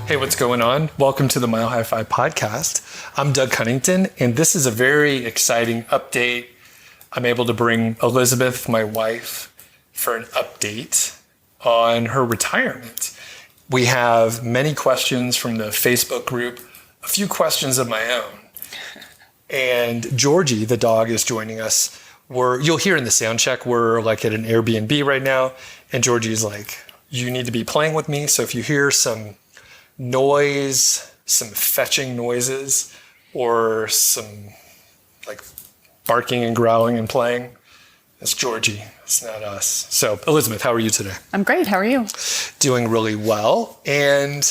Hey, what's going on? Welcome to the Mile High Five podcast. I'm Doug Cunnington, and this is a very exciting update. I'm able to bring Elizabeth, my wife, for an update on her retirement. We have many questions from the Facebook group, a few questions of my own. And Georgie, the dog, is joining us. You'll hear in the Soundcheck, we're like at an Airbnb right now, and Georgie's like, you need to be playing with me, so if you hear some noise, some fetching noises, or some like barking and growling and playing, it's Georgie. It's not us. So, Elizabeth, how are you today? I'm great. How are you? Doing really well. And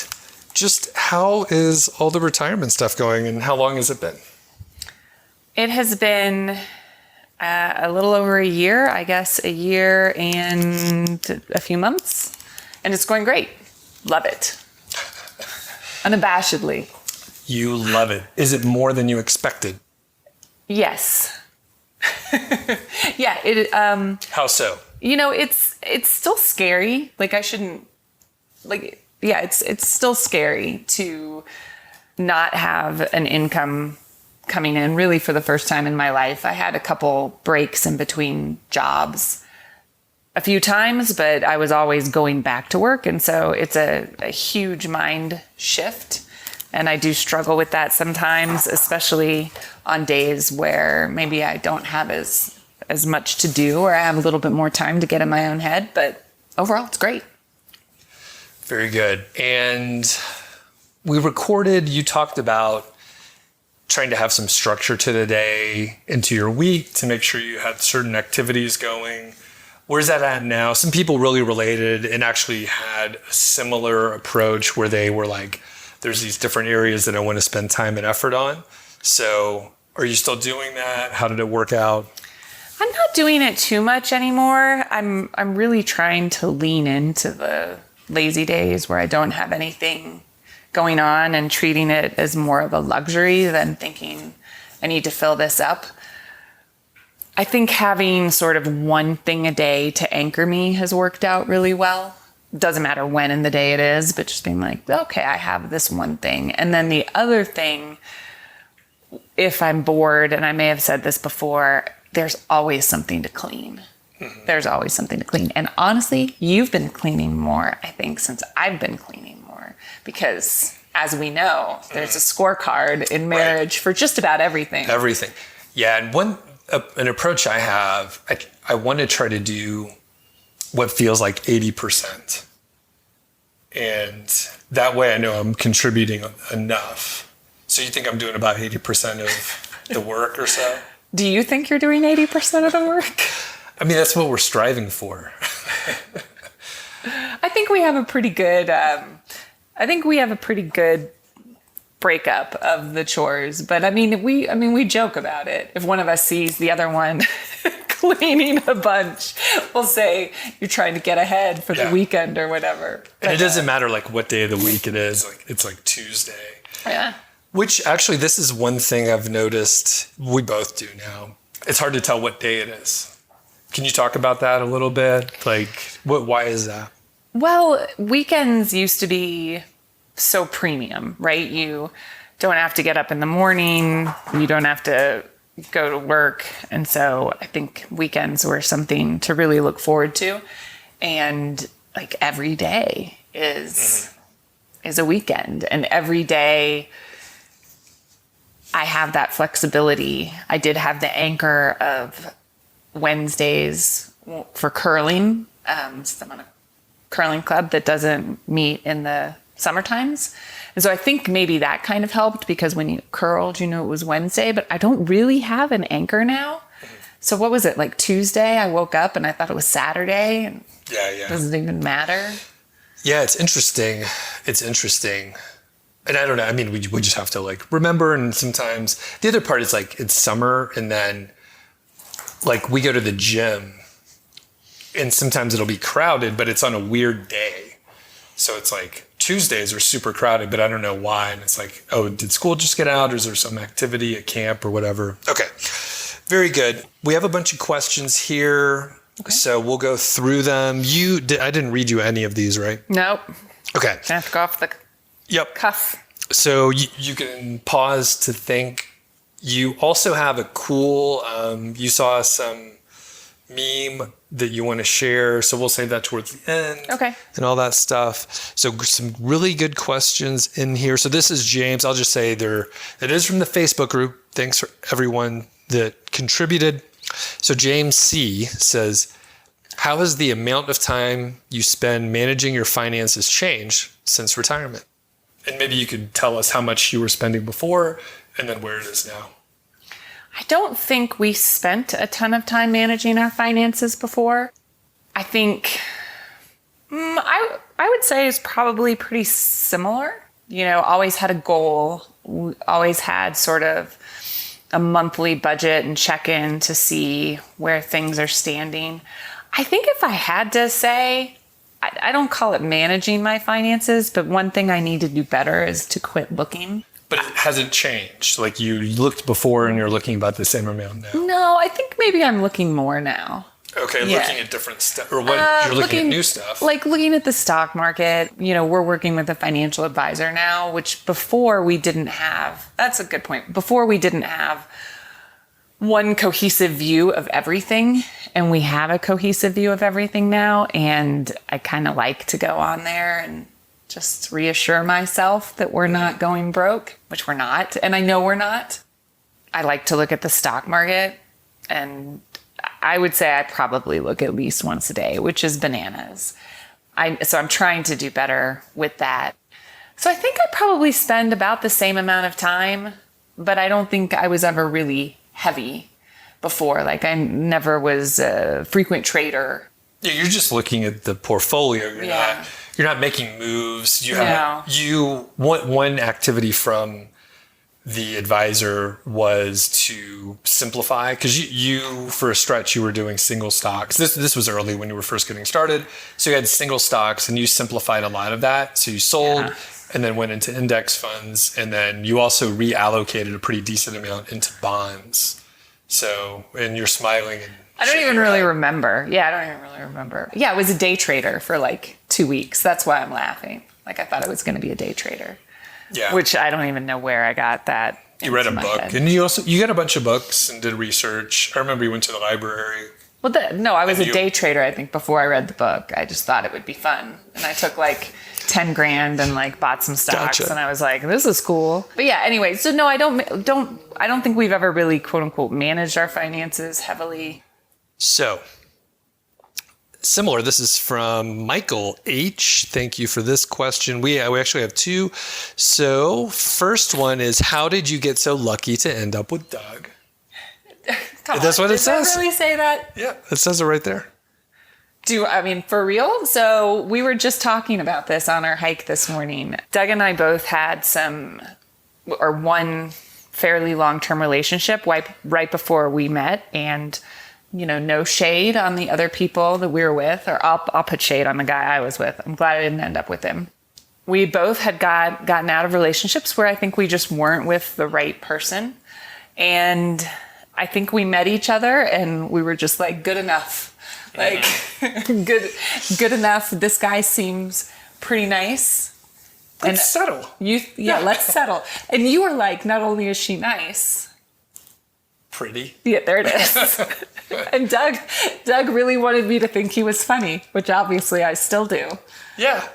just how is all the retirement stuff going, and how long has it been? It has been a little over a year, I guess, a year and a few months. And it's going great. Love it. Unabashedly. You love it. Is it more than you expected? Yes. Yeah. How so? You know, it's still scary. It's still scary to not have an income coming in really for the first time in my life. I had a couple breaks in between jobs a few times, but I was always going back to work. And so it's a huge mind shift. And I do struggle with that sometimes, especially on days where maybe I don't have as much to do, or I have a little bit more time to get in my own head. But overall, it's great. Very good. And we recorded, you talked about trying to have some structure to the day into your week to make sure you had certain activities going. Where's that at now? Some people really related and actually had a similar approach where they were like, there's these different areas that I want to spend time and effort on. So are you still doing that? How did it work out? I'm not doing it too much anymore. I'm really trying to lean into the lazy days where I don't have anything going on and treating it as more of a luxury than thinking I need to fill this up. I think having sort of one thing a day to anchor me has worked out really well. Doesn't matter when in the day it is, but just being like, okay, I have this one thing. And then the other thing, if I'm bored, and I may have said this before, there's always something to clean. Mm-hmm. There's always something to clean. And honestly, you've been cleaning more, I think, since I've been cleaning more. Because as we know, there's a scorecard in marriage for just about everything. Everything. Yeah, and an approach I have, I want to try to do what feels like 80%. And that way I know I'm contributing enough. So you think I'm doing about 80% of the work or so? Do you think you're doing 80% of the work? I mean, that's what we're striving for. I think we have a pretty good breakup of the chores, but we joke about it. If one of us sees the other one cleaning a bunch, we'll say you're trying to get ahead for the weekend or whatever. And it doesn't matter like what day of the week it is. Like it's like Tuesday. Yeah. Which actually, this is one thing I've noticed we both do now. It's hard to tell what day it is. Can you talk about that a little bit? Like, why is that? Well, weekends used to be so premium, right? You don't have to get up in the morning. You don't have to go to work. And so I think weekends were something to really look forward to. And like every day is a weekend. And every day I have that flexibility. I did have the anchor of Wednesdays for curling. So I'm on a curling club that doesn't meet in the summer times. And so I think maybe that kind of helped because when you curled, it was Wednesday, but I don't really have an anchor now. So what was it, like Tuesday? I woke up and I thought it was Saturday. And it doesn't even matter. Yeah, it's interesting. And I don't know. I mean, we just have to like remember. And sometimes the other part is like it's summer and then like we go to the gym and sometimes it'll be crowded, but it's on a weird day. So it's like Tuesdays are super crowded, but I don't know why. And it's like, oh, did school just get out or is there some activity at camp or whatever? Okay, very good. We have a bunch of questions here. Okay. So we'll go through them. I didn't read you any of these, right? Nope. Okay. I have to go off the Yep. Cuff. So you can pause to think. You also have a cool, you saw some meme that you want to share. So we'll save that towards the end. Okay. And all that stuff. So some really good questions in here. So this is James. I'll just say it is from the Facebook group. Thanks for everyone that contributed. So James C says, how has the amount of time you spend managing your finances changed since retirement? And maybe you could tell us how much you were spending before and then where it is now. I don't think we spent a ton of time managing our finances before. I think I would say it's probably pretty similar. Always had a goal. Always had sort of a monthly budget and check-in to see where things are standing. I think if I had to say, I don't call it managing my finances, but one thing I need to do better is to quit looking. But it hasn't changed. Like you looked before and you're looking about the same amount now. No, I think maybe I'm looking more now. Okay, yeah. Looking at different stuff. Or what? You're looking at new stuff. Like looking at the stock market. We're working with a financial advisor now, which before we didn't have. That's a good point. Before we didn't have one cohesive view of everything, and we have a cohesive view of everything now. And I kind of like to go on there and just reassure myself that we're not going broke, which we're not. And I know we're not. I like to look at the stock market, and I would say I probably look at least once a day, which is bananas. So I'm trying to do better with that. So I think I probably spend about the same amount of time, but I don't think I was ever really heavy before. Like I never was a frequent trader. Yeah, you're just looking at the portfolio. You're not making moves. One activity from the advisor was to simplify, because you for a stretch you were doing single stocks. This was early when you were first getting started. So you had single stocks and you simplified a lot of that. So you sold and then went into index funds, and then you also reallocated a pretty decent amount into bonds. So, and you're smiling. And I don't even really remember. Yeah, I don't even really remember. Yeah, I was a day trader for like 2 weeks. That's why I'm laughing. Like I thought I was going to be a day trader. Yeah. Which I don't even know where I got that. You read a book, and you got a bunch of books and did research. I remember you went to the library. Well, no, I was a day trader, I think, before I read the book. I just thought it would be fun. And I took like 10 grand and like bought some stocks. Gotcha. And I was like, this is cool. But yeah, anyway, so no, I don't think we've ever really quote unquote managed our finances heavily. So similar, this is from Michael H. Thank you for this question. We actually have two. So first one is, how did you get so lucky to end up with Doug? That's what it says. Did I really say that? Yeah, it says it right there. For real? So we were just talking about this on our hike this morning. Doug and I both had one fairly long-term relationship right before we met, and no shade on the other people that we were with, or I'll put shade on the guy I was with. I'm glad I didn't end up with him. We both had gotten out of relationships where I think we just weren't with the right person. And I think we met each other and we were just like, good enough. Like, good enough. This guy seems pretty nice. Let's settle. Let's settle. And you were like, not only is she nice, pretty. Yeah, there it is. And Doug really wanted me to think he was funny, which obviously I still do. Yeah.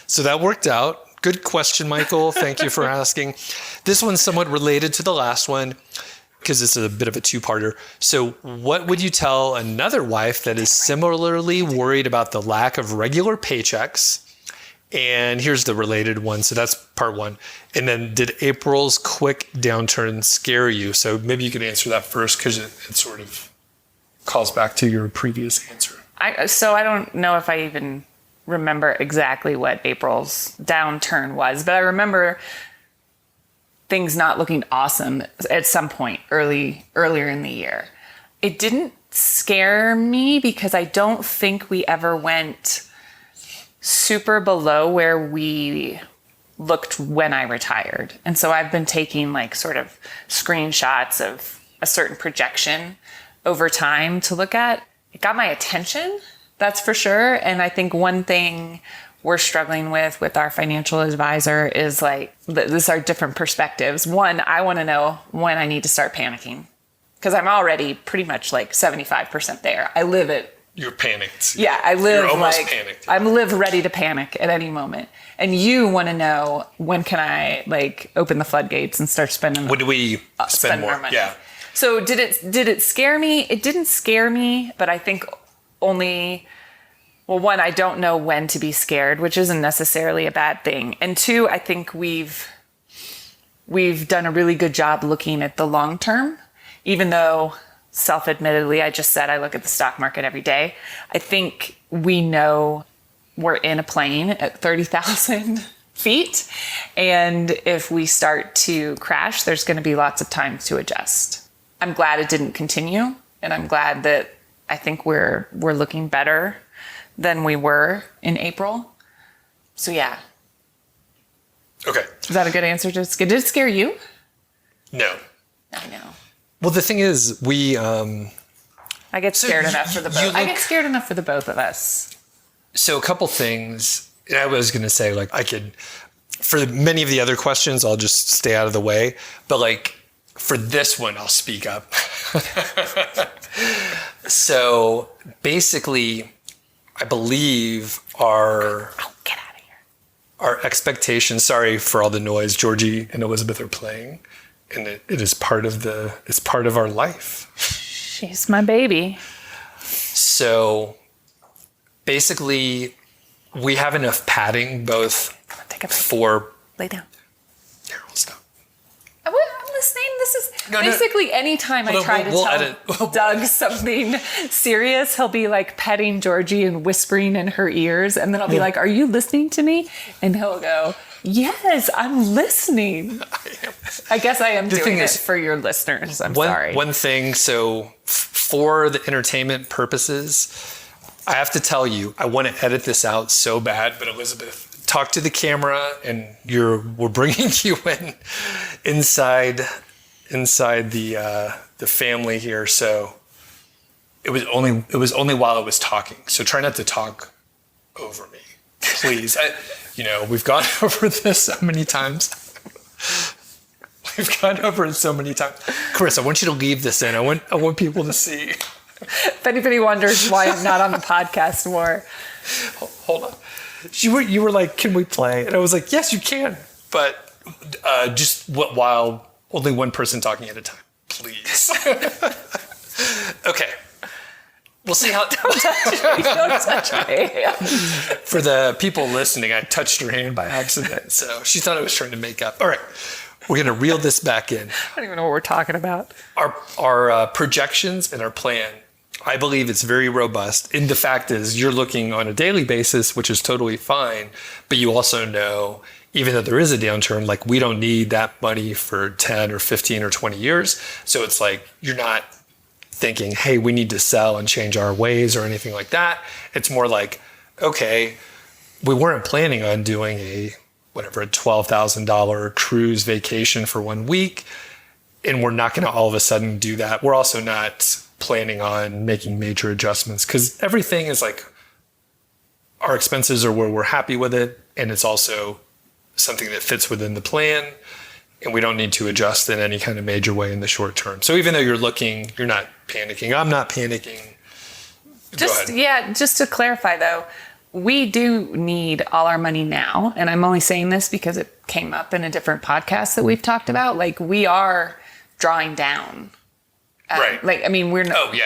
So that worked out. Good question, Michael. Thank you for asking. This one's somewhat related to the last one, because it's a bit of a two-parter. So what would you tell another wife that is similarly worried about the lack of regular paychecks? And here's the related one. So that's part one. And then, did April's quick downturn scare you? So maybe you could answer that first, because it sort of calls back to your previous answer. So I don't know if I even remember exactly what April's downturn was, but I remember things not looking awesome at some point earlier in the year. It didn't scare me because I don't think we ever went super below where we looked when I retired. And so I've been taking like sort of screenshots of a certain projection over time to look at. It got my attention, that's for sure. And I think one thing we're struggling with our financial advisor is like, this are different perspectives. One, I want to know when I need to start panicking, because I'm already pretty much like 75% there. I live it. You're panicked. Yeah, I live You're almost like panicked. I live ready to panic at any moment. And you want to know, when can I like open the floodgates and start spending? When do we spend more? Our money? Yeah. So did it scare me? It didn't scare me, but I think only, well, one, I don't know when to be scared, which isn't necessarily a bad thing. And two, I think we've done a really good job looking at the long term, even though self-admittedly, I just said I look at the stock market every day. I think we know we're in a plane at 30,000 feet. And if we start to crash, there's going to be lots of time to adjust. I'm glad it didn't continue. And I'm glad that I think we're looking better than we were in April. So yeah. Okay. Is that a good answer? Did it scare you? No. I know. Well, the thing is, I get scared enough for the both. I look- get scared enough for the both of us. So a couple things, and I was going to say, like, I could, for many of the other questions, I'll just stay out of the way. But like, for this one, I'll speak up. So basically, I believe Get out of here. our expectations, sorry for all the noise, Georgie and Elizabeth are playing, and it is it's part of our life. She's my baby. So basically, we have enough padding both Come on, take a break. for. Lay down. Here, we'll stop. I'm listening. This is No. basically anytime Hold I on, try we'll to edit. tell Doug something serious, he'll be like petting Georgie and whispering in her ears. And then I'll be like, "Are you listening to me?" And he'll go, "Yes, I'm listening." I guess I am The doing thing it is, for your listeners. I'm sorry. One thing, so for the entertainment purposes, I have to tell you, I want to edit this out so bad, but Elizabeth, talk to the camera, and we're bringing you inside the family here. So it was only while I was talking. So try not to talk over me, please. We've gone over this so many times. We've gone over it so many times. Chris, I want you to leave this in. I want people to see. If anybody wonders why I'm not on the podcast more. Hold on. You were like, "Can we play?" And I was like, "Yes, you can." But just while only one person talking at a time, please. Okay. We'll see how. Don't touch me. For the people listening, I touched her hand by accident, so she thought I was trying to make up. All right, we're gonna reel this back in. I don't even know what we're talking about. Our projections and our plan, I believe it's very robust. And the fact is, you're looking on a daily basis, which is totally fine. But you also know, even though there is a downturn, like, we don't need that money for 10 or 15 or 20 years. So it's like, you're not thinking, "Hey, we need to sell and change our ways," or anything like that. It's more like, okay, we weren't planning on doing a $12,000 cruise vacation for 1 week. And we're not going to all of a sudden do that. We're also not planning on making major adjustments, because everything is like, our expenses are where we're happy with it. And it's also something that fits within the plan. And we don't need to adjust in any kind of major way in the short term. So even though you're not panicking. I'm not panicking. Go ahead. Yeah, just to clarify though, we do need all our money now. And I'm only saying this because it came up in a different podcast that we've talked about. Like, we are drawing down. Right. Like, I mean, we're not. Oh, yeah.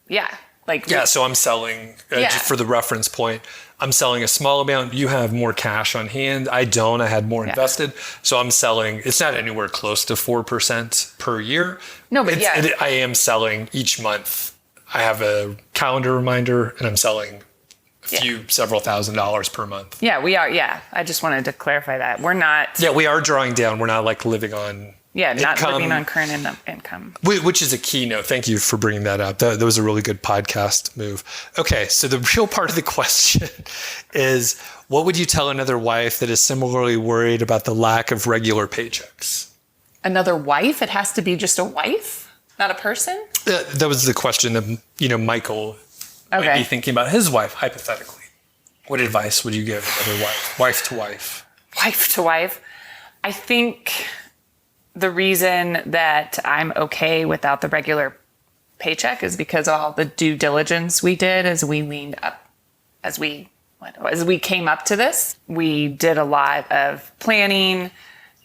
Yeah. So I'm selling, just for the reference point, I'm selling a small amount. You have more cash on hand. I don't. I had more invested. So I'm selling, it's not anywhere close to 4% per year. No, but I am selling each month. I have a calendar reminder, and I'm selling several $1,000s per month. Yeah, we are. Yeah. I just wanted to clarify that. We're not. Yeah, we are drawing down. We're not like living on not living on current income. Which is a key note. Thank you for bringing that up. That was a really good podcast move. Okay, so the real part of the question is, what would you tell another wife that is similarly worried about the lack of regular paychecks? Another wife? It has to be just a wife, not a person? That was the question that, Michael might be thinking about his wife, hypothetically. What advice would you give another wife to wife? Wife to wife. I think the reason that I'm okay without the regular paycheck is because all the due diligence we did as we leaned up, as we came up to this. We did a lot of planning,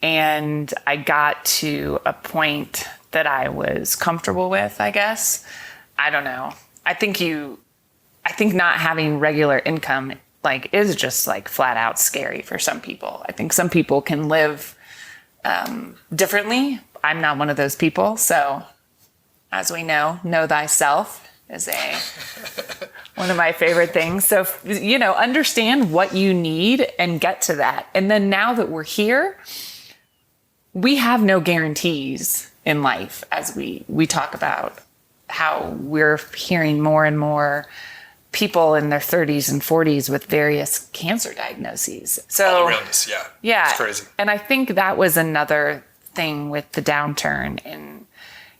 and I got to a point that I was comfortable with, I guess. I don't know. I think not having regular income is just flat out scary for some people. I think some people can live differently. I'm not one of those people. So as we know thyself is one of my favorite things. So, understand what you need and get to that. And then now that we're here, we have no guarantees in life, as we talk about how we're hearing more and more people in their 30s and 40s with various cancer diagnoses. So all around us, yeah. Yeah. It's crazy. And I think that was another thing with the downturn in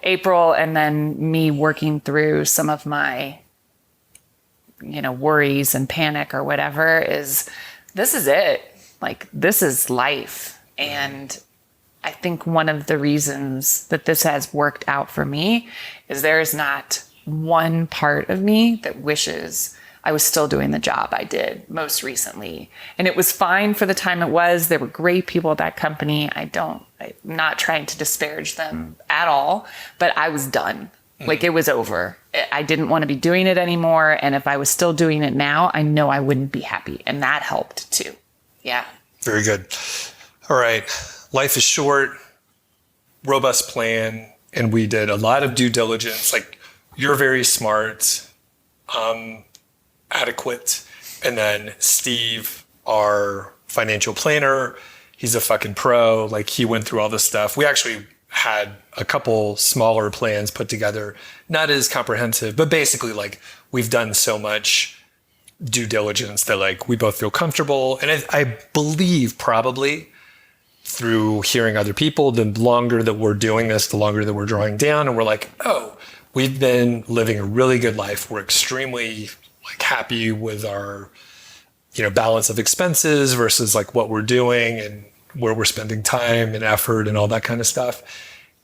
April, and then me working through some of my, worries and panic or whatever, is this is it. This is life. And I think one of the reasons that this has worked out for me is there is not one part of me that wishes I was still doing the job I did most recently. And it was fine for the time it was. There were great people at that company. I'm not trying to disparage them at all, but I was done. It was over. I didn't want to be doing it anymore. And if I was still doing it now, I know I wouldn't be happy. And that helped too. Yeah. Very good. All right. Life is short, robust plan. And we did a lot of due diligence. You're very smart, adequate. And then Steve, our financial planner, he's a fucking pro. He went through all this stuff. We actually had a couple smaller plans put together, not as comprehensive, but basically we've done so much due diligence that we both feel comfortable. And I believe probably through hearing other people, the longer that we're doing this, the longer that we're drawing down, and we're we've been living a really good life. We're extremely happy with our, balance of expenses versus what we're doing and where we're spending time and effort and all that kind of stuff.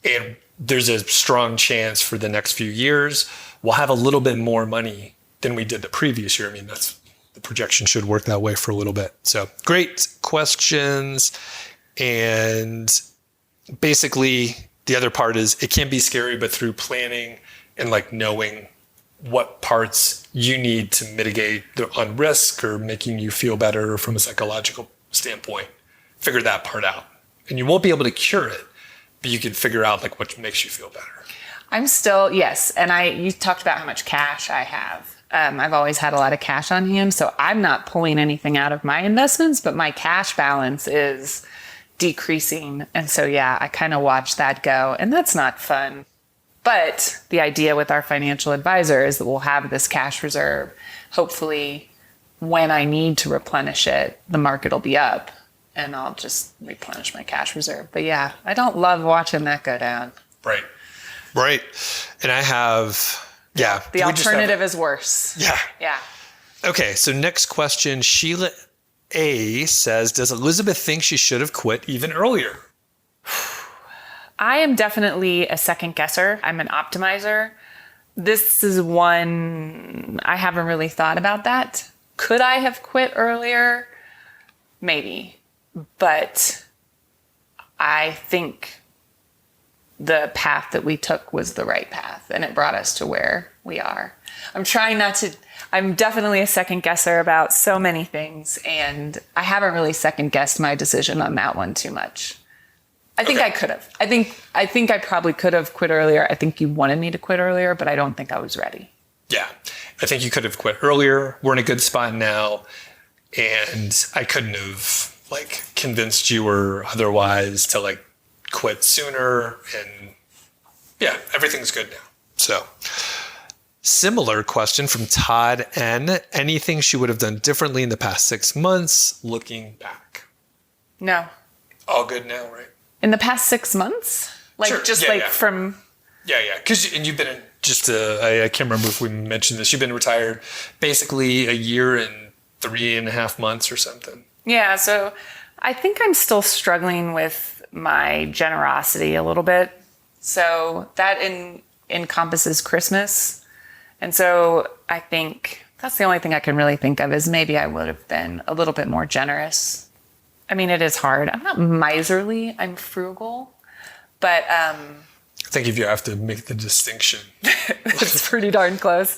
And there's a strong chance for the next few years, we'll have a little bit more money than we did the previous year. I mean, the projection should work that way for a little bit. So great questions. And basically the other part is it can be scary, but through planning and knowing what parts you need to mitigate on risk or making you feel better from a psychological standpoint, figure that part out. And you won't be able to cure it, but you can figure out what makes you feel better. I'm still, yes. And you talked about how much cash I have. I've always had a lot of cash on hand, so I'm not pulling anything out of my investments, but my cash balance is decreasing. And so, yeah, I kind of watch that go, and that's not fun. But the idea with our financial advisor is that we'll have this cash reserve. Hopefully, when I need to replenish it, the market will be up and I'll just replenish my cash reserve. But yeah, I don't love watching that go down. Right. And I have, yeah. The alternative is worse. Yeah. Yeah. Okay. So next question, Sheila A says, does Elizabeth think she should have quit even earlier? I am definitely a second guesser. I'm an optimizer. This is one I haven't really thought about that. Could I have quit earlier? Maybe. But I think the path that we took was the right path, and it brought us to where we are. I'm definitely a second guesser about so many things, and I haven't really second guessed my decision on that one too much. I think I could have. I think I probably could have quit earlier. I think you wanted me to quit earlier, but I don't think I was ready. Yeah. I think you could have quit earlier. We're in a good spot now. And I couldn't have convinced you or otherwise to quit sooner. And yeah, everything's good now. So similar question from Todd N. Anything she would have done differently in the past 6 months looking back? No. All good now, right? In the past 6 months? Sure. From... Yeah. And you've been I can't remember if we mentioned this. You've been retired basically a year and 3.5 months or something. Yeah, so I think I'm still struggling with my generosity a little bit. So that encompasses Christmas. And so I think that's the only thing I can really think of is maybe I would have been a little bit more generous. I mean, it is hard. I'm not miserly. I'm frugal. But I think if you have to make the distinction. it's pretty darn close.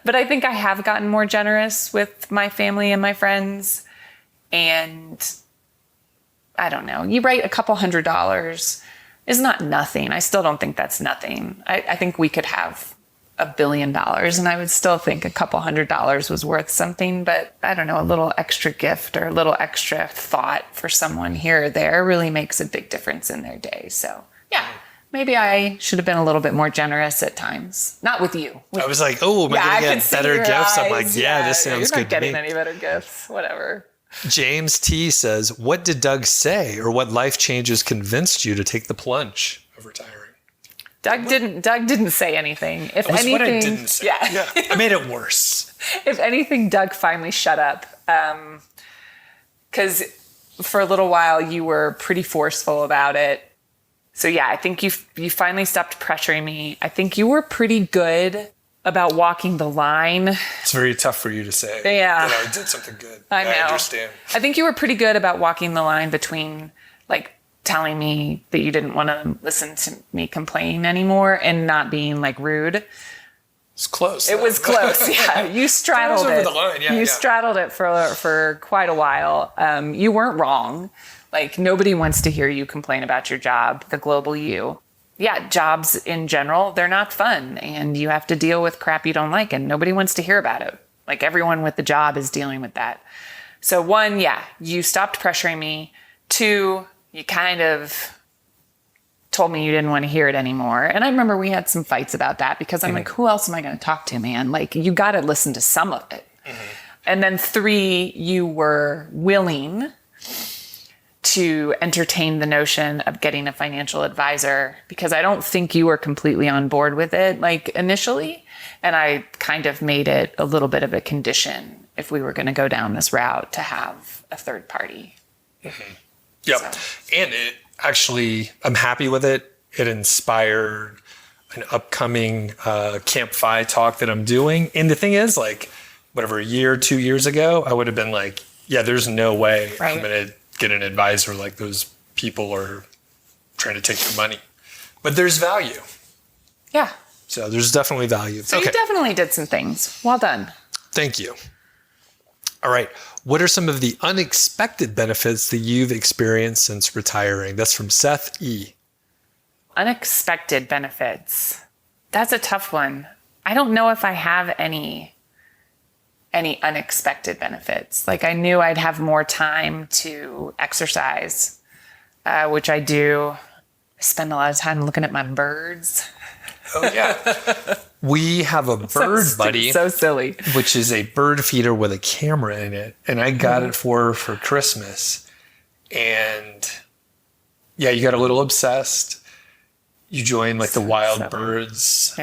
But I think I have gotten more generous with my family and my friends. And I don't know. You write a couple $100 is not nothing. I still don't think that's nothing. I think we could have $1 billion and I would still think a couple $100 was worth something. But I don't know, a little extra gift or a little extra thought for someone here or there really makes a big difference in their day. So yeah, maybe I should have been a little bit more generous at times. Not with you. I was like, oh, am I going to get better gifts? I'm like, yeah, this sounds good to me. You're not getting any better gifts. Whatever. James T says, what did Doug say or what life changes convinced you to take the plunge of retiring? Doug didn't say anything. If anything, what I didn't say. Yeah. I made it worse. If anything, Doug finally shut up. Because for a little while you were pretty forceful about it. So yeah, I think you finally stopped pressuring me. I think you were pretty good about walking the line. It's very tough for you to say. Yeah. That I did something good. I know. I understand. I think you were pretty good about walking the line between like telling me that you didn't want to listen to me complain anymore and not being like rude. It's close. It was close. Yeah. You straddled it. Over the line. Yeah, you straddled it for quite a while. You weren't wrong. Like nobody wants to hear you complain about your job, the global you. Yeah, jobs in general, they're not fun and you have to deal with crap you don't like and nobody wants to hear about it. Like everyone with the job is dealing with that. So 1, yeah, you stopped pressuring me. 2, you kind of told me you didn't want to hear it anymore. And I remember we had some fights about that because I'm like, who else am I going to talk to, man? Like you got to listen to some of it. And then 3, you were willing to entertain the notion of getting a financial advisor because I don't think you were completely on board with it like initially. And I kind of made it a little bit of a condition if we were going to go down this route to have a third party. Yep. So. And it actually, I'm happy with it. It inspired an upcoming Camp Fi talk that I'm doing. And the thing is like, whatever, a year, 2 years ago, I would have been like, yeah, there's no way I'm going to get an advisor like those people are trying to take your money. But there's value. Yeah. So there's definitely value. So you definitely did some things. Well done. Thank you. All right. What are some of the unexpected benefits that you've experienced since retiring? That's from Seth E. Unexpected benefits. That's a tough one. I don't know if I have any unexpected benefits. Like I knew I'd have more time to exercise, which I do. I spend a lot of time looking at my birds. Oh yeah. We have a bird buddy. So silly. Which is a bird feeder with a camera in it. And I got it for Christmas. And yeah, you got a little obsessed. You joined like the Wild Birds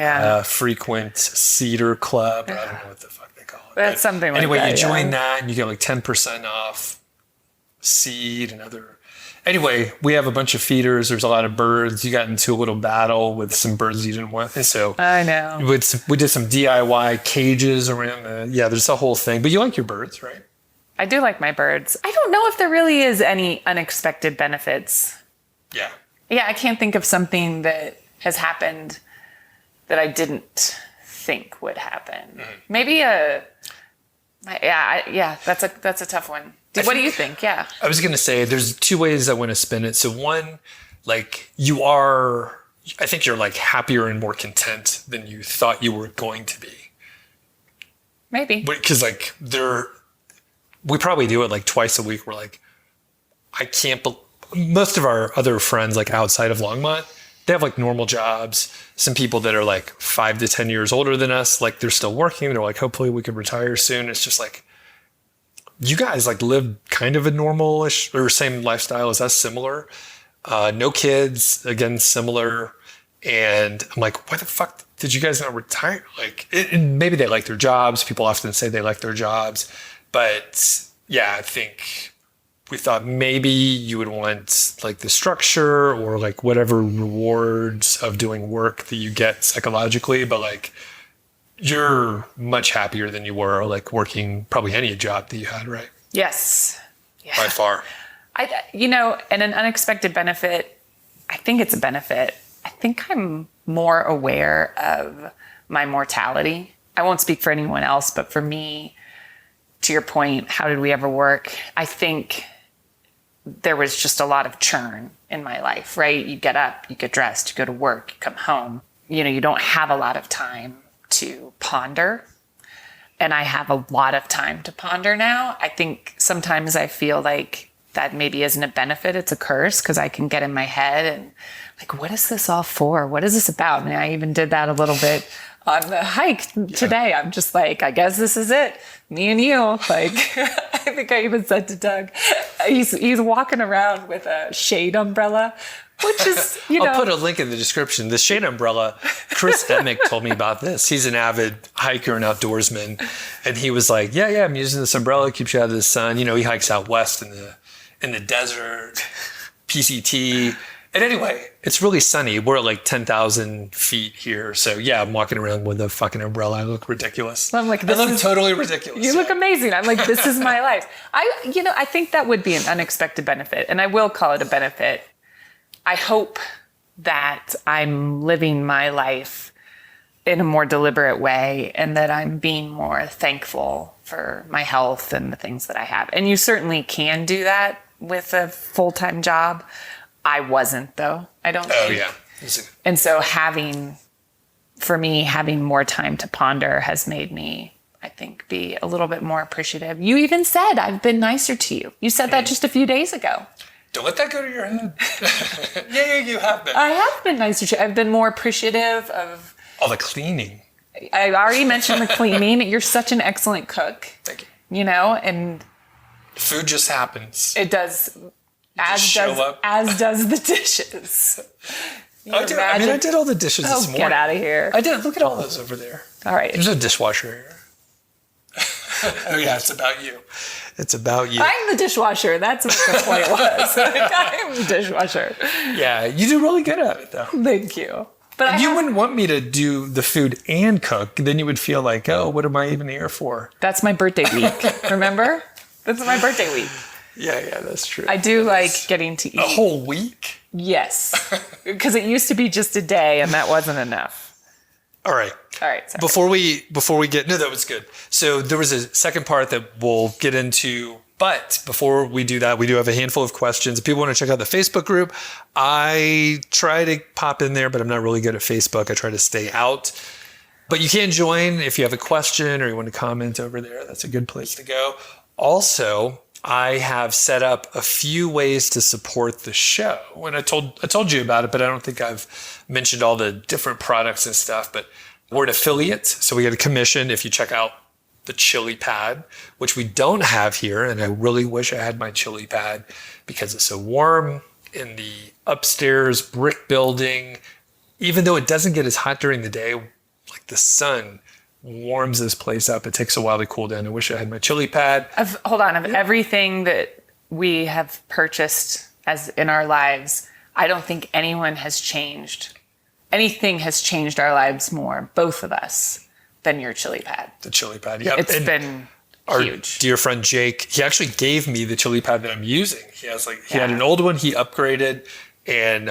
frequent cedar club. I don't know what the fuck they call it. That's something like that. Anyway, you join that and you get like 10% off seed and other. Anyway, we have a bunch of feeders. There's a lot of birds. You got into a little battle with some birds you didn't want. And so I know. We did some DIY cages around. There's a whole thing. But you like your birds, right? I do like my birds. I don't know if there really is any unexpected benefits. Yeah. Yeah, I can't think of something that has happened that I didn't think would happen. Maybe that's a tough one. What do you think? Yeah. I was going to say there's 2 ways I want to spin it. So one, like I think you're like happier and more content than you thought you were going to be. Maybe. Because like we probably do it like twice a week. We're like, most of our other friends like outside of Longmont, they have like normal jobs. Some people that are like 5 to 10 years older than us, like they're still working. They're like, hopefully we could retire soon. It's just like, you guys like live kind of a normal-ish or same lifestyle as us, similar. No kids, again, similar. And I'm like, why the fuck did you guys not retire? Like, and maybe they like their jobs. People often say they like their jobs. But yeah, I think we thought maybe you would want like the structure or like whatever rewards of doing work that you get psychologically, but like you're much happier than you were like working probably any job that you had, right? Yes. Yeah. By far. And an unexpected benefit, I think it's a benefit. I think I'm more aware of my mortality. I won't speak for anyone else, but for me, to your point, how did we ever work? I think there was just a lot of churn in my life, right? You get up, you get dressed, you go to work, you come home. You don't have a lot of time to ponder. And I have a lot of time to ponder now. I think sometimes I feel like that maybe isn't a benefit, it's a curse, because I can get in my head and like, what is this all for? What is this about? And I even did that a little bit on the hike today. I'm just like, I guess this is it. Me and you. Like, I think I even said to Doug, he's walking around with a shade umbrella, which is, I'll put a link in the description. The shade umbrella, Chris Emick told me about this. He's an avid hiker and outdoorsman. And he was like, yeah, I'm using this umbrella. Keeps you out of the sun. He hikes out west in the desert, PCT. And anyway, it's really sunny. We're at like 10,000 feet here. So yeah, I'm walking around with a fucking umbrella. I look ridiculous. I'm like, I look totally ridiculous. You look amazing. I'm like, this is my life. I think that would be an unexpected benefit, and I will call it a benefit. I hope that I'm living my life in a more deliberate way and that I'm being more thankful for my health and the things that I have. And you certainly can do that with a full-time job. I wasn't, though. I don't think. Oh, yeah. And so having more time to ponder has made me, I think, be a little bit more appreciative. You even said I've been nicer to you. You said that just a few days ago. Don't let that go to your head. Yeah, you have been. I have been nicer to you. I've been more appreciative of all the cleaning. I already mentioned the cleaning. You're such an excellent cook. Thank you. And food just happens. It does. As does the dishes. I did all the dishes this morning. Get out of here. I did. Look at all those over there. All right. There's a dishwasher here. Oh, yeah, it's about you. It's about you. I'm the dishwasher. That's what the point was. I'm the dishwasher. Yeah, you do really good at it, though. Thank you. But you wouldn't want me to do the food and cook. Then you would feel like, oh, what am I even here for? That's my birthday week. Remember? That's my birthday week. Yeah, that's true. I do like getting to eat. A whole week? Yes. Because it used to be just a day, and that wasn't enough. All right. Sorry. Before we that was good. So there was a second part that we'll get into, but before we do that, we do have a handful of questions. If people want to check out the Facebook group, I try to pop in there, but I'm not really good at Facebook. I try to stay out. But you can join if you have a question or you want to comment over there. That's a good place to go. Also, I have set up a few ways to support the show. And I told you about it, but I don't think I've mentioned all the different products and stuff. But we're an affiliate, so we get a commission if you check out the chili pad, which we don't have here. And I really wish I had my chili pad because it's so warm in the upstairs brick building. Even though it doesn't get as hot during the day, like the sun warms this place up. It takes a while to cool down. I wish I had my chili pad. Everything that we have purchased as in our lives, I don't think anything has changed our lives more, both of us, than your chili pad. The chili pad, yeah. It's been huge. Our dear friend Jake, he actually gave me the chili pad that I'm using. He had an old one, he upgraded. And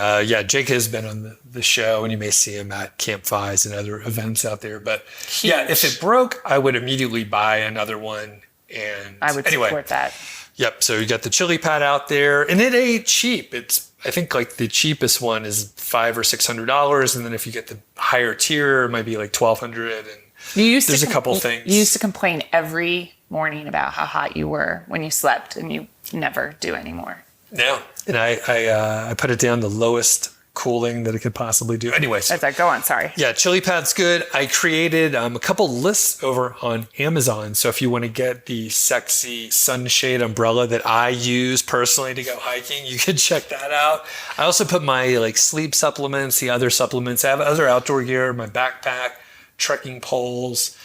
Jake has been on the show, and you may see him at campfires and other events out there. But if it broke, I would immediately buy another one. And I would support that. Yep. So you got the chili pad out there, and it ain't cheap. I think like the cheapest one is $500 or $600, and then if you get the higher tier, it might be like $1,200. And there's a couple things. You used to complain every morning about how hot you were when you slept, and you never do anymore. No, and I put it down the lowest cooling that it could possibly do. Anyway, so, go on. Sorry. Yeah, chili pad's good. I created a couple lists over on Amazon. So if you want to get the sexy sunshade umbrella that I use personally to go hiking, you can check that out. I also put my sleep supplements, the other supplements. I have other outdoor gear, my backpack, trekking poles.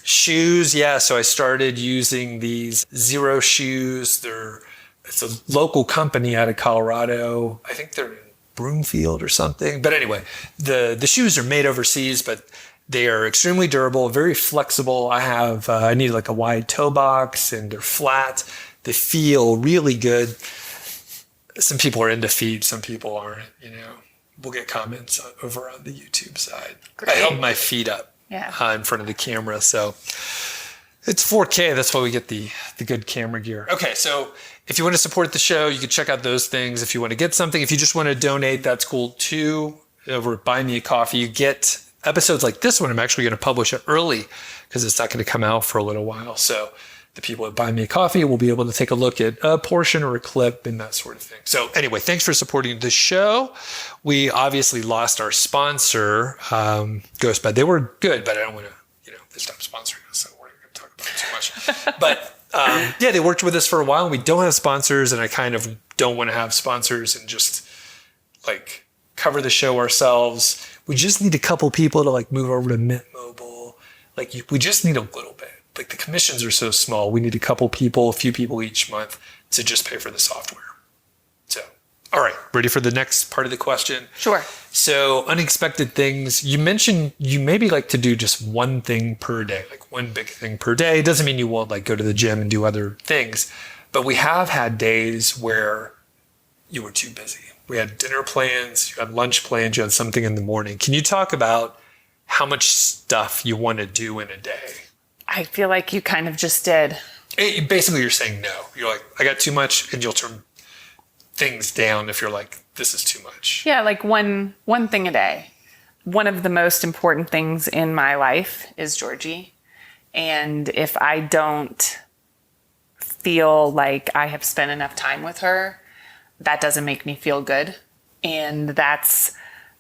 Shoes? Yeah. So I started using these Zero shoes. It's a local company out of Colorado. I think they're in Broomfield or something. But anyway, the shoes are made overseas, but they are extremely durable, very flexible. I need like a wide toe box, and they're flat. They feel really good. Some people are into feet, some people aren't, We'll get comments over on the YouTube side. Great. I held my feet up in front of the camera, so it's 4K. That's why we get the good camera gear. Okay, so if you want to support the show, you can check out those things. If you want to get something, if you just want to donate, that's cool too. Over at Buy Me a Coffee, you get episodes like this one. I'm actually going to publish it early because it's not going to come out for a little while. So the people at Buy Me a Coffee will be able to take a look at a portion or a clip and that sort of thing. So anyway, thanks for supporting the show. We obviously lost our sponsor, Ghost Bed. They were good, but I don't want to, they stopped sponsoring us, so we're not going to talk about it too much. But they worked with us for a while, and we don't have sponsors, and I kind of don't want to have sponsors and just like cover the show ourselves. We just need a couple people to like move over to Mint Mobile. We just need a little bit. Like the commissions are so small. We need a few people each month to just pay for the software. So, all right, ready for the next part of the question? Sure. So unexpected things. You mentioned you maybe like to do just one thing per day, like one big thing per day. It doesn't mean you won't like go to the gym and do other things, but we have had days where you were too busy. We had dinner plans, you had lunch plans, you had something in the morning. Can you talk about how much stuff you want to do in a day? I feel like you kind of just did. Basically, you're saying no. You're like, I got too much, and you'll turn things down if you're like, this is too much. Yeah, like one thing a day. One of the most important things in my life is Georgie. And if I don't feel like I have spent enough time with her, that doesn't make me feel good. And that's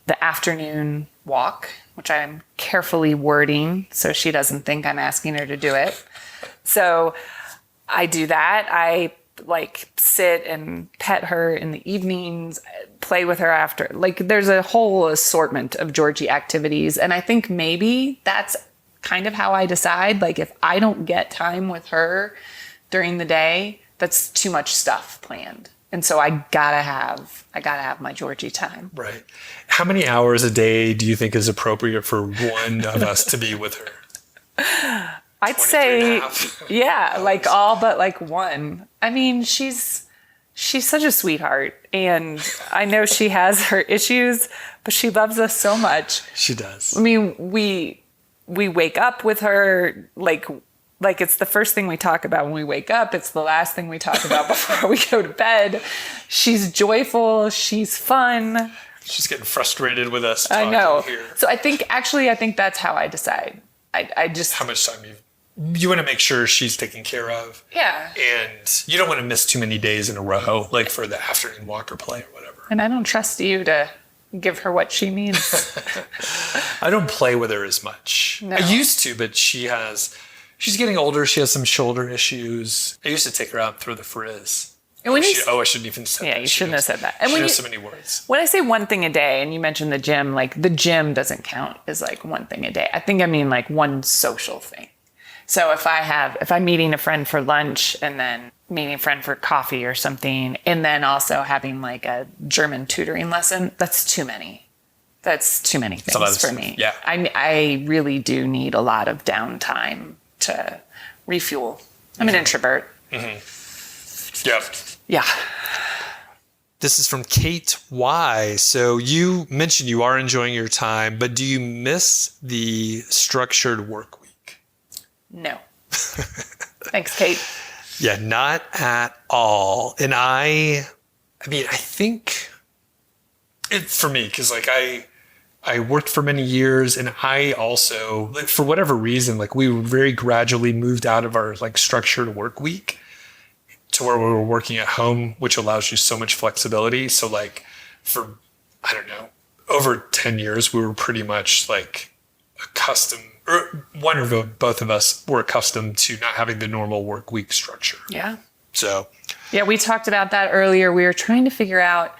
the afternoon walk, which I'm carefully wording so she doesn't think I'm asking her to do it. So I do that. I sit and pet her in the evenings, play with her after. There's a whole assortment of Georgie activities. And I think maybe that's kind of how I decide. If I don't get time with her during the day, that's too much stuff planned. And so I gotta have my Georgie time. Right. How many hours a day do you think is appropriate for one of us to be with her? I'd say, all but one. I mean, she's such a sweetheart, and I know she has her issues, but she loves us so much. She does. I mean, we wake up with her like it's the first thing we talk about when we wake up. It's the last thing we talk about before we go to bed. She's joyful. She's fun. She's getting frustrated with us. I know. Here. So I think that's how I decide. I just how much time you want to make sure she's taken care of. Yeah. And you don't want to miss too many days in a row, like for the afternoon walk or play or whatever. And I don't trust you to give her what she needs. I don't play with her as much. No. I used to, but she's getting older. She has some shoulder issues. I used to take her out and throw the frizz. And when I shouldn't even say that. Yeah, you shouldn't have said that. And she when knows so many words. When I say one thing a day, and you mentioned the gym, the gym doesn't count as one thing a day. I think I mean one social thing. So if I'm meeting a friend for lunch and then meeting a friend for coffee or something, and then also having a German tutoring lesson, that's too many. That's too many things for me. Yeah. I really do need a lot of downtime to refuel. I'm an introvert. Mm-hmm. Yep. Yeah. This is from Cait Y. So you mentioned you are enjoying your time, but do you miss the structured work week? No. Thanks, Cait. Yeah, not at all. And I think for me, because I worked for many years, and I also, for whatever reason, we very gradually moved out of our structured work week to where we were working at home, which allows you so much flexibility. So for, I don't know, over 10 years, we were pretty much accustomed, or one or both of us were accustomed to not having the normal work week structure. Yeah. So. Yeah, we talked about that earlier. We were trying to figure out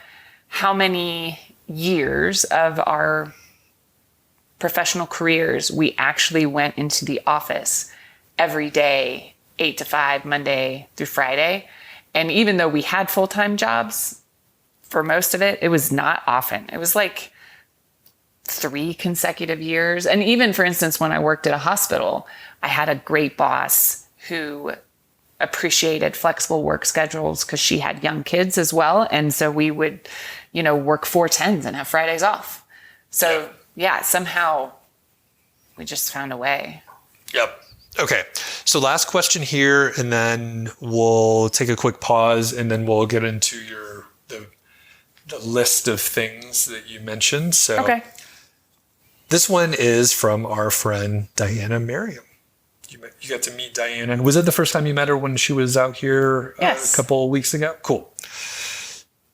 how many years of our professional careers, we actually went into the office every day, 8 to 5, Monday through Friday. And even though we had full-time jobs for most of it, it was not often. It was like 3 consecutive years. And even, for instance, when I worked at a hospital, I had a great boss who appreciated flexible work schedules because she had young kids as well. And so we would, work 4/10s and have Fridays off. So yeah, somehow we just found a way. Yep. Okay. So last question here, and then we'll take a quick pause, and then we'll get into the list of things that you mentioned. So Okay. This one is from our friend Diana Merriam. You got to meet Diana. And was it the first time you met her when she was out here Yes. a couple of weeks ago? Cool.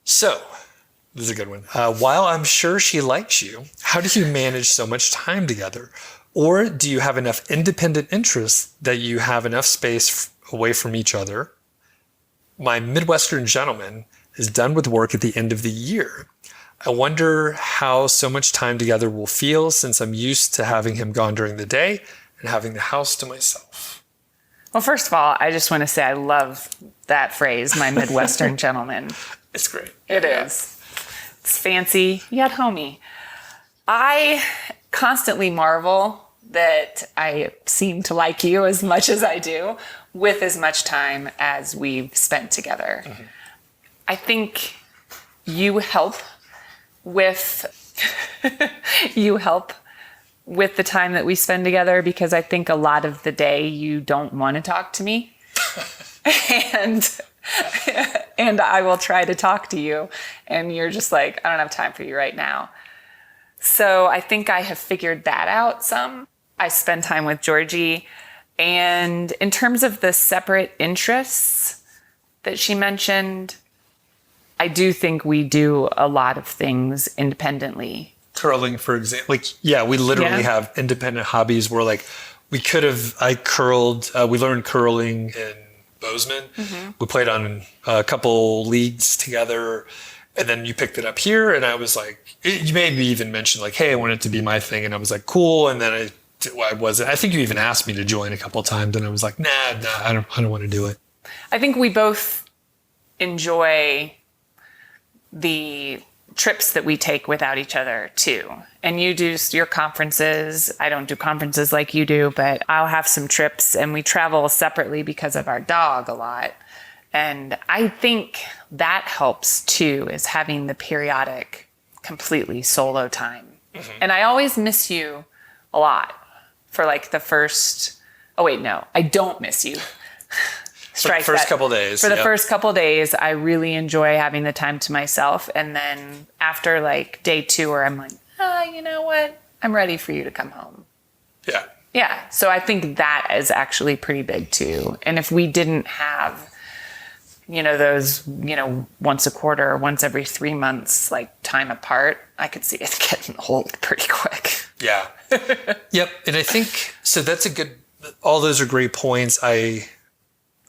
So this is a good one. While I'm sure she likes you, how do you manage so much time together? Or do you have enough independent interests that you have enough space away from each other? My Midwestern gentleman is done with work at the end of the year. I wonder how so much time together will feel since I'm used to having him gone during the day and having the house to myself. Well, first of all, I just want to say I love that phrase, my Midwestern gentleman. It's great. It is. It's fancy yet homey. I constantly marvel that I seem to like you as much as I do with as much time as we've spent together. Mm-hmm. I think you help with the time that we spend together, because I think a lot of the day you don't want to talk to me. and I will try to talk to you and you're just like, I don't have time for you right now. So I think I have figured that out some. I spend time with Georgie. And in terms of the separate interests that she mentioned, I do think we do a lot of things independently. Curling, for example. We literally have independent hobbies where I curled, we learned curling in Bozeman. Mm-hmm. We played on a couple leagues together, and then you picked it up here, and I was like, you maybe even mentioned hey, I want it to be my thing, and I was like, cool, and then I wasn't. I think you even asked me to join a couple of times, and I was like, nah, I don't want to do it. I think we both enjoy the trips that we take without each other too. And you do your conferences. I don't do conferences like you do, but I'll have some trips, and we travel separately because of our dog a lot. And I think that helps too, is having the periodic completely solo time. Mm-hmm. And I always miss you a lot for the first, I don't miss you. For the first couple days. For the first couple days, I really enjoy having the time to myself. And then after day 2, where I'm like, you know what? I'm ready for you to come home. Yeah. Yeah. So I think that is actually pretty big too. And if we didn't have, those, once a quarter or once every 3 months, time apart, I could see it getting old pretty quick. Yeah. Yep. And I think, so that's all those are great points. I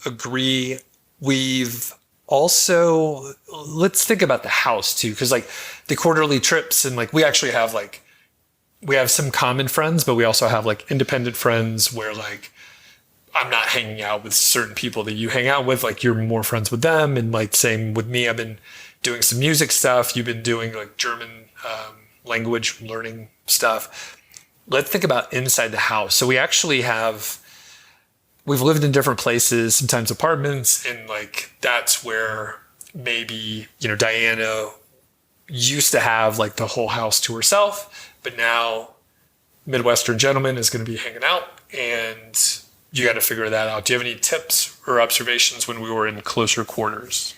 agree. We've also, let's think about the house too, because the quarterly trips, and we actually have we have some common friends, but we also have independent friends where I'm not hanging out with certain people that you hang out with, you're more friends with them, and same with me. I've been doing some music stuff. You've been doing German language learning stuff. Let's think about inside the house. So we actually we've lived in different places, sometimes apartments, and that's where maybe, Diana used to have the whole house to herself, but now Midwestern gentleman is going to be hanging out, and you got to figure that out. Do you have any tips or observations when we were in closer quarters?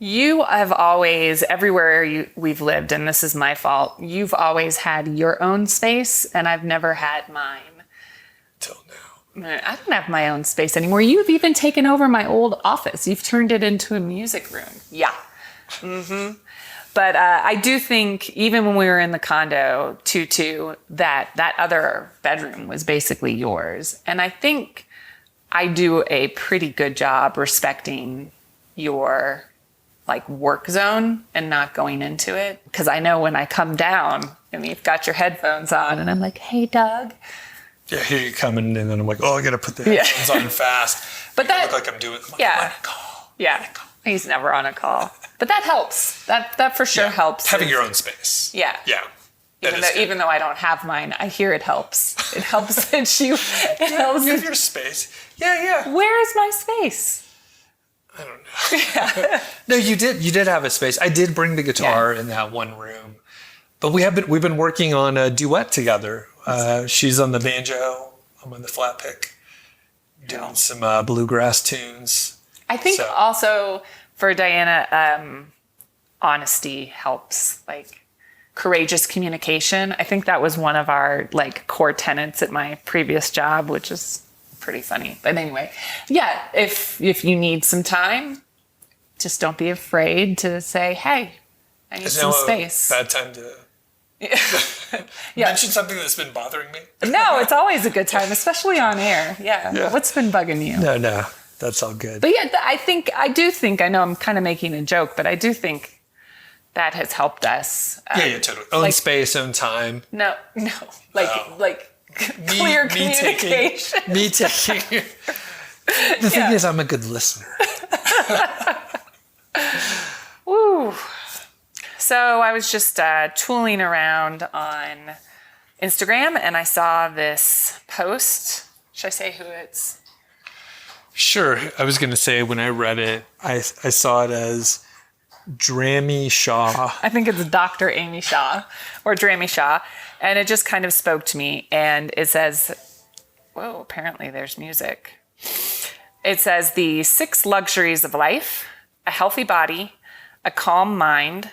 You have always, everywhere we've lived, and this is my fault, you've always had your own space, and I've never had mine. Till now. I don't have my own space anymore. You've even taken over my old office. You've turned it into a music room. Yeah. Mm-hmm. But I do think even when we were in the condo, 2-2, that other bedroom was basically yours. And I think I do a pretty good job respecting your like work zone and not going into it. Because I know when I come down and you've got your headphones on and I'm like, hey, Doug. Yeah, here you coming, and then I'm like, oh, I got to put the headphones on fast. But that look like I'm doing. I'm yeah, on a call. Yeah. He's never on a call, but that helps. That for sure helps. Having your own space. Yeah. Yeah. Even though I don't have mine, I hear it helps. It helps that you. It helps. You have your space. Yeah. Where is my space? I don't know. Yeah. No, you did. You did have a space. I did bring the guitar in that one room, but we've been working on a duet together. She's on the banjo. I'm on the flat pick. Doing some bluegrass tunes. I think also for Diania, honesty helps. Like courageous communication. I think that was one of our like core tenets at my previous job, which is pretty funny. But anyway, yeah, if you need some time, just don't be afraid to say, hey, I need some space. Bad time to mention something that's been bothering me? No, it's always a good time, especially on air. Yeah. What's been bugging you? No, that's all good. But yeah, I know I'm kind of making a joke, but I do think that has helped us. Totally. Own space, own time. No, like clear communication. Me taking. The thing is, I'm a good listener. Woo. So I was just tooling around on Instagram and I saw this post. Should I say who it's? Sure. I was going to say when I read it, I saw it as Drammy Shaw. I think it's Dr. Amy Shaw or Drammy Shaw. And it just kind of spoke to me. And it says, whoa, apparently there's music. It says the 6 luxuries of life: a healthy body, a calm mind,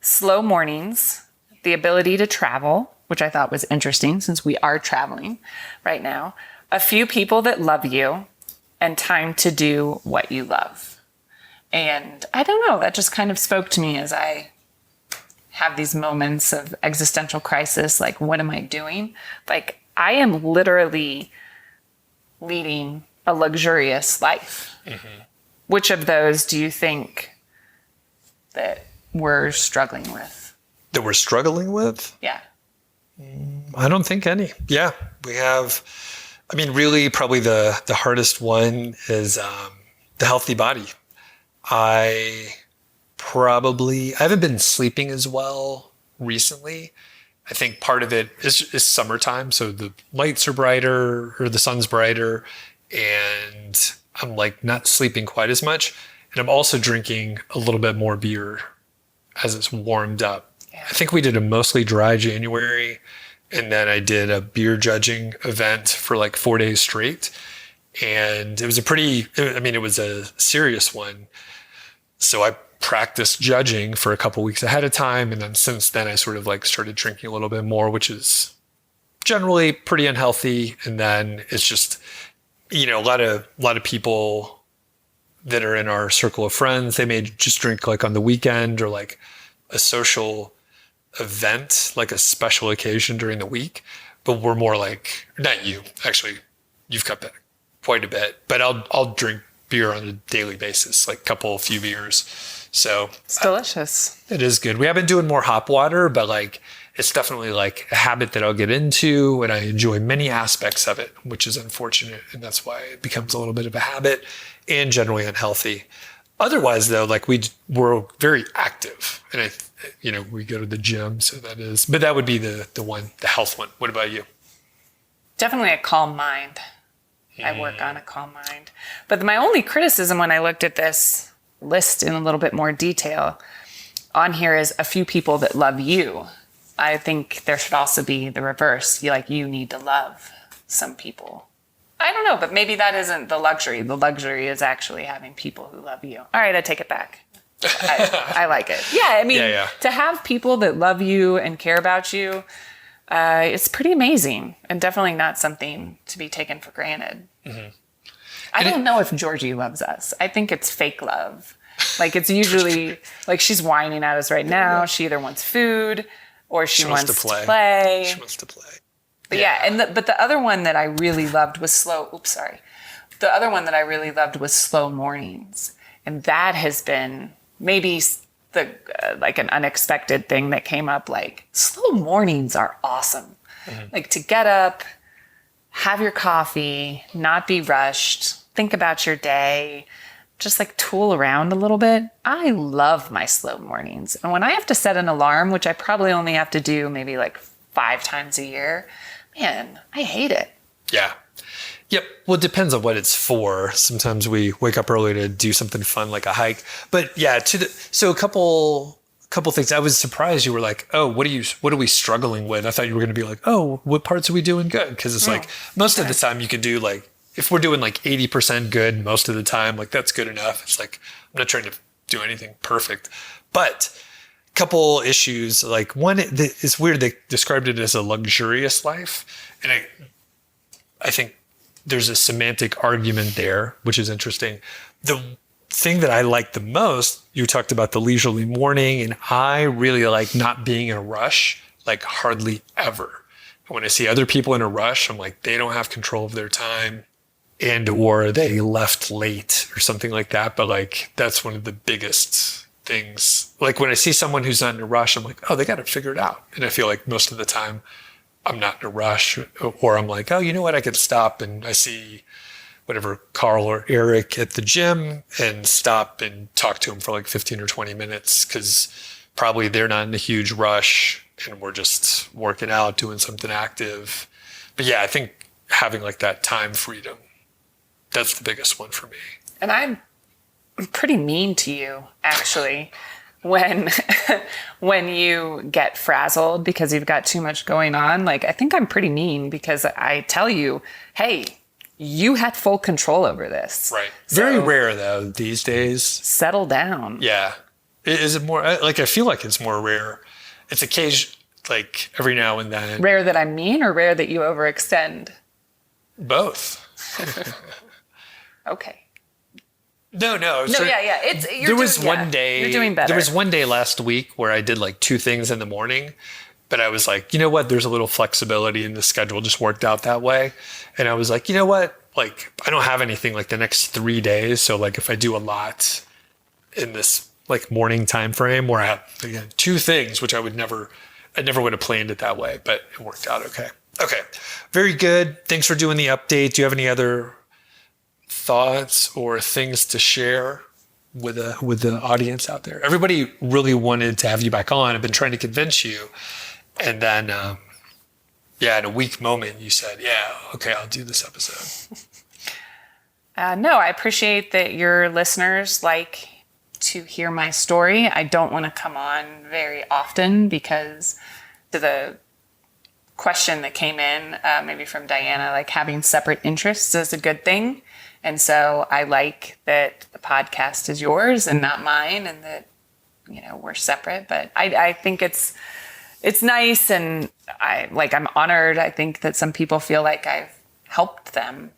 slow mornings, the ability to travel, which I thought was interesting since we are traveling right now, a few people that love you, and time to do what you love. And I don't know, that just kind of spoke to me as I have these moments of existential crisis. Like, what am I doing? Like, I am literally leading a luxurious life. Mm-hmm. Which of those do you think that we're struggling with? That we're struggling with? Yeah. I don't think any. Yeah, we have. I mean, really, probably the hardest one is the healthy body. I haven't been sleeping as well recently. I think part of it is summertime, so the lights are brighter or the sun's brighter, and I'm like not sleeping quite as much. And I'm also drinking a little bit more beer as it's warmed up. I think we did a mostly dry January, and then I did a beer judging event for like 4 days straight. And it was it was a serious one. So I practiced judging for a couple weeks ahead of time. And then since then I sort of like started drinking a little bit more, which is generally pretty unhealthy. And then it's just, a lot of people that are in our circle of friends, they may just drink like on the weekend or like a social event, like a special occasion during the week. But we're more like, not you, actually, you've cut back quite a bit, but I'll drink beer on a daily basis, like a few beers. So it's delicious. It is good. We have been doing more hop water, but like it's definitely like a habit that I'll get into, and I enjoy many aspects of it, which is unfortunate. And that's why it becomes a little bit of a habit and generally unhealthy. Otherwise though, like we're very active, and we go to the gym. So that would be the health one. What about you? Definitely a calm mind. I work on a calm mind. But my only criticism when I looked at this list in a little bit more detail on here is a few people that love you. I think there should also be the reverse. You need to love some people. I don't know, but maybe that isn't the luxury. The luxury is actually having people who love you. All right, I take it back. I like it. Yeah, I mean, to have people that love you and care about you, it's pretty amazing, and definitely not something to be taken for granted. Mm-hmm. I don't know if Georgie loves us. I think it's fake love. Like, it's usually like she's whining at us right now. She either wants food or she wants to play. She wants to play. But but the other one that I really loved was The other one that I really loved was slow mornings. And that has been maybe the like an unexpected thing that came up, like slow mornings are awesome. Like to get up, have your coffee, not be rushed, think about your day, just like tool around a little bit. I love my slow mornings. And when I have to set an alarm, which I probably only have to do maybe like 5 times a year, man, I hate it. Yeah. Yep. Well, it depends on what it's for. Sometimes we wake up early to do something fun like a hike. But yeah, so a couple things. I was surprised you were like, oh, what are we struggling with? I thought you were going to be like, oh, what parts are we doing good? Because it's like most of the time you can do like, if we're doing like 80% good most of the time, like that's good enough. It's like, I'm not trying to do anything perfect. But a couple issues, like one, it's weird. They described it as a luxurious life. And I think there's a semantic argument there, which is interesting. The thing that I like the most, you talked about the leisurely morning, and I really like not being in a rush, like hardly ever. When I see other people in a rush, I'm like, they don't have control of their time and or they left late or something like that. But like, that's one of the biggest things. Like when I see someone who's not in a rush, I'm like, oh, they got it figured out. And I feel like most of the time I'm not in a rush, or I'm like, oh, you know what? I could stop and I see whatever Carl or Eric at the gym and stop and talk to them for like 15 or 20 minutes because probably they're not in a huge rush and we're just working out, doing something active. But yeah, I think having like that time freedom, that's the biggest one for me. And I'm pretty mean to you, actually. When you get frazzled because you've got too much going on, like I think I'm pretty mean because I tell you, hey, you had full control over this. Right. So, very rare though these days. Settle down. Yeah. Is it more like, I feel like it's more rare. It's occasion, like every now and then. Rare that I'm mean or rare that you overextend? Both. Okay. No. Yeah. There was one day. You're doing better. There was one day last week where I did like 2 things in the morning, but I was like, you know what? There's a little flexibility in the schedule. Just worked out that way, and I was like, you know what? Like, I don't have anything like the next 3 days, so like if I do a lot in this like morning time frame where I have again 2 things, which I never would have planned it that way, but it worked out okay. Okay, very good. Thanks for doing the update. Do you have any other thoughts or things to share with the audience out there? Everybody really wanted to have you back on. I've been trying to convince you, and then in a weak moment you said, yeah, okay, I'll do this episode. No, I appreciate that your listeners like to hear my story. I don't want to come on very often because the question that came in, maybe from Diania, like having separate interests is a good thing. And so I like that the podcast is yours and not mine, and that, we're separate. But I think it's nice, and I'm honored. I think that some people feel like I've helped them.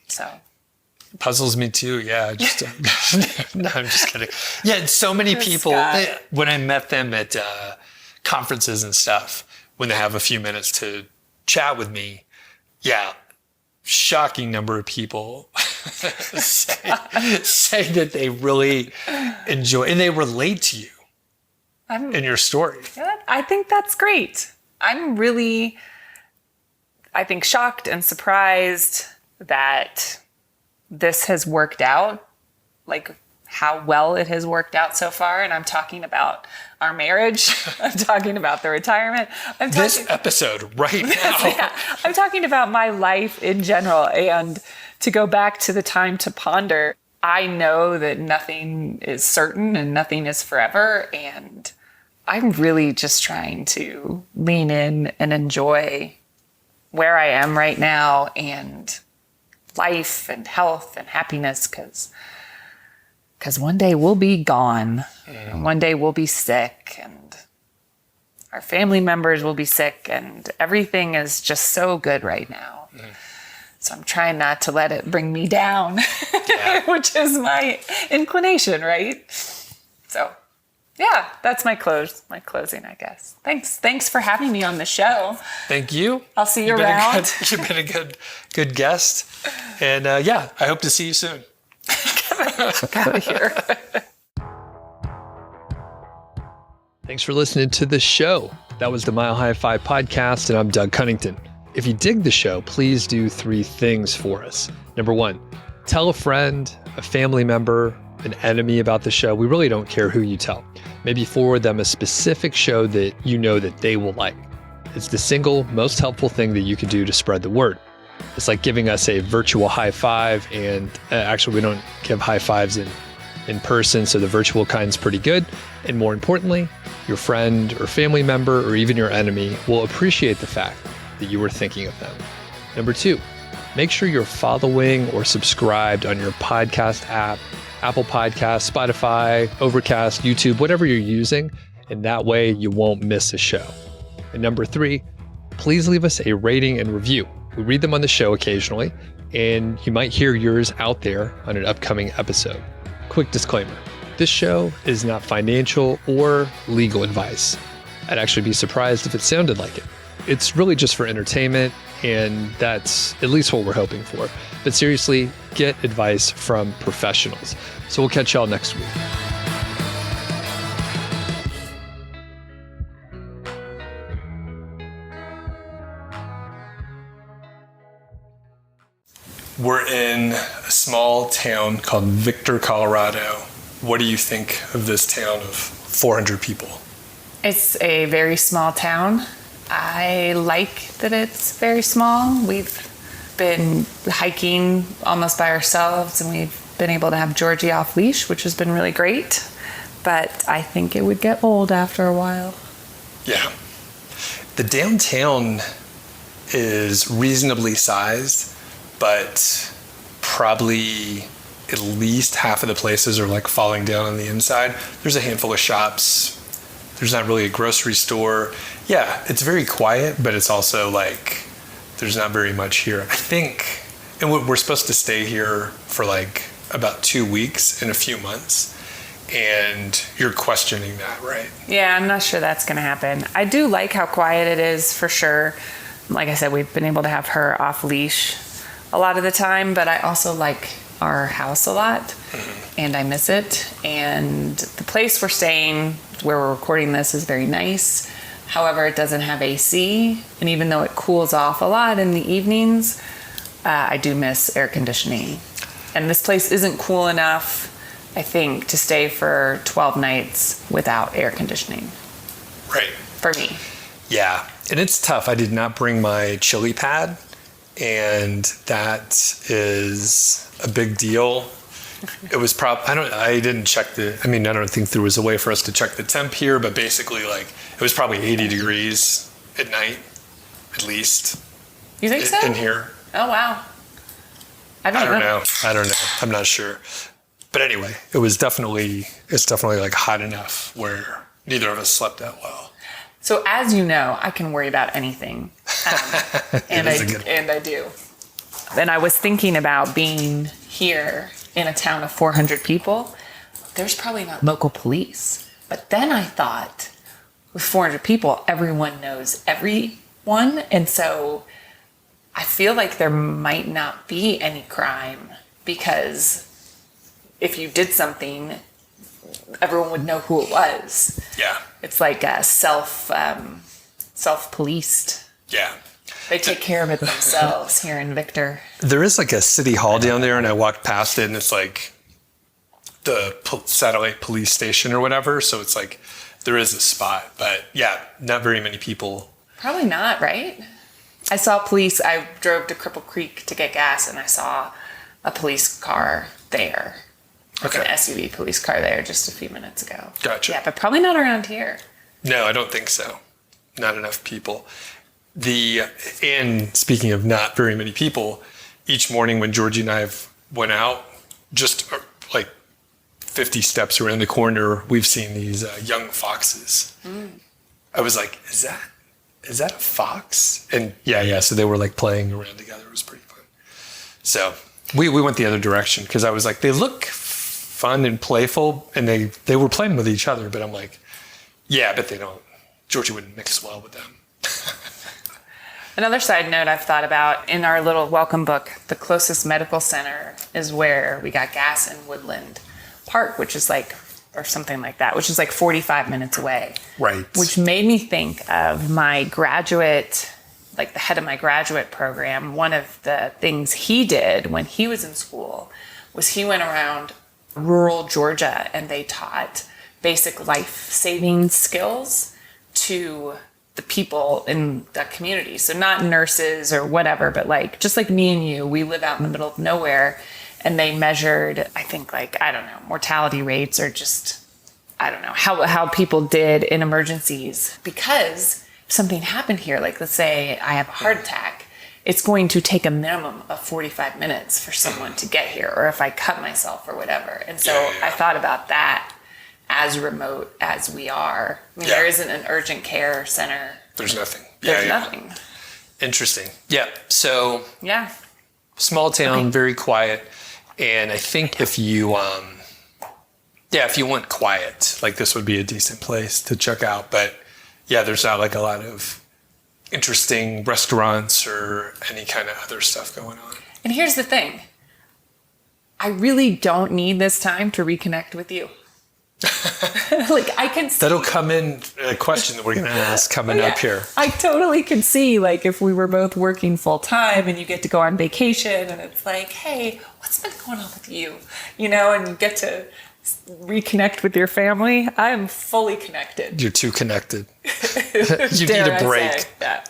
So puzzles me too. Yeah. Just no, I'm just kidding. Yeah. And so many people, when I met them at conferences and stuff, when they have a few minutes to chat with me, yeah, shocking number of people say that they really enjoy and they relate to you in your story. I think that's great. I'm really, shocked and surprised that this has worked out, like how well it has worked out so far. And I'm talking about our marriage. I'm talking about the retirement. This episode right now. Yeah, I'm talking about my life in general. And to go back to the time to ponder, I know that nothing is certain and nothing is forever. And I'm really just trying to lean in and enjoy where I am right now and life and health and happiness, because one day we'll be gone. And one day we'll be sick, and our family members will be sick, and everything is just so good right now. So I'm trying not to let it bring me down, which is my inclination, right? So yeah, that's my closing, I guess. Thanks for having me on the show. Thank you. I'll see you around. You've been a good guest. And I hope to see you soon. Get out of here. Thanks for listening to the show. That was the Mile High Fi podcast, and I'm Doug Cunnington. If you dig the show, please do 3 things for us. Number 1, tell a friend, a family member, an enemy about the show. We really don't care who you tell. Maybe forward them a specific show that you know that they will like. It's the single most helpful thing that you can do to spread the word. It's like giving us a virtual high five, and actually we don't give high fives in person, so the virtual kind's pretty good. And more importantly, your friend or family member or even your enemy will appreciate the fact that you were thinking of them. Number 2, make sure you're following or subscribed on your podcast app, Apple Podcasts, Spotify, Overcast, YouTube, whatever you're using, and that way you won't miss a show. And number 3, please leave us a rating and review. We read them on the show occasionally, and you might hear yours out there on an upcoming episode. Quick disclaimer, this show is not financial or legal advice. I'd actually be surprised if it sounded like it. It's really just for entertainment, and that's at least what we're hoping for. But seriously, get advice from professionals. So we'll catch y'all next week. We're in a small town called Victor, Colorado. What do you think of this town of 400 people? It's a very small town. I like that it's very small. We've been hiking almost by ourselves, and we've been able to have Georgie off leash, which has been really great. But I think it would get old after a while. Yeah. The downtown is reasonably sized, but probably at least half of the places are like falling down on the inside. There's a handful of shops. There's not really a grocery store. Yeah, it's very quiet, but it's also like there's not very much here. I think, and we're supposed to stay here for like about 2 weeks in a few months, and you're questioning that, right? Yeah, I'm not sure that's going to happen. I do like how quiet it is for sure. Like I said, we've been able to have her off leash a lot of the time, but I also like our house a lot, and I miss it. And the place we're staying, where we're recording this, is very nice. However, it doesn't have AC, and even though it cools off a lot in the evenings, I do miss air conditioning. And this place isn't cool enough, I think, to stay for 12 nights without air conditioning. Right. For me. Yeah, and it's tough. I did not bring my chili pad, and that is a big deal. It was I didn't check I don't think there was a way for us to check the temp here, but basically like it was probably 80 degrees at night, at least. You think so? In here. Oh, wow. I don't know. I don't know. I'm not sure. But anyway, it's definitely like hot enough where neither of us slept that well. So as you know, I can worry about anything. And I do. And I was thinking about being here in a town of 400 people. There's probably not local police. But then I thought, with 400 people, everyone knows everyone. And so I feel like there might not be any crime, because if you did something, everyone would know who it was. Yeah. It's like a self-policed. Yeah. They take care of it themselves here in Victor. There is like a city hall down there, and I walked past it, and it's like the satellite police station or whatever. So it's like there is a spot, but yeah, not very many people. Probably not, right? I saw police. I drove to Cripple Creek to get gas, and I saw a police car there. Like an SUV police car there just a few minutes ago. Gotcha. Yeah, but probably not around here. No, I don't think so. Not enough people. And speaking of not very many people, each morning when Georgie and I went out, just like 50 steps around the corner, we've seen these young foxes. I was like, is that a fox? And yeah. So they were like playing around together. It was pretty fun. So we went the other direction, because I was like, they look fun and playful, and they were playing with each other, but I'm like, yeah, but they don't. Georgie wouldn't mix well with them. Another side note I've thought about, in our little welcome book, the closest medical center is where we got gas in Woodland Park, which is like or something like that, which is like 45 minutes away. Right. Which made me think of my graduate, like the head of my graduate program. One of the things he did when he was in school was he went around rural Georgia and they taught basic life-saving skills to the people in that community. So not nurses or whatever, but like, just like me and you, we live out in the middle of nowhere, and they measured, I think, like, I don't know, mortality rates, or just, I don't know, how people did in emergencies. Because if something happened here, like let's say I have a heart attack, it's going to take a minimum of 45 minutes for someone to get here, or if I cut myself or whatever. And so I thought about that as remote as we are. I mean, there isn't an urgent care center. There's nothing. There's nothing. Interesting. Yeah. So Yeah. small town, very quiet. And I think if you want quiet, like this would be a decent place to check out. But yeah, there's not like a lot of interesting restaurants or any kind of other stuff going on. And here's the thing. I really don't need this time to reconnect with you. Like, I can see. That'll come in a question that we're going to ask coming up here. I totally can see, like, if we were both working full time and you get to go on vacation and it's like, hey, what's been going on with you? You know, and you get to reconnect with your family. I am fully connected. You're too connected. You need a break. Yeah.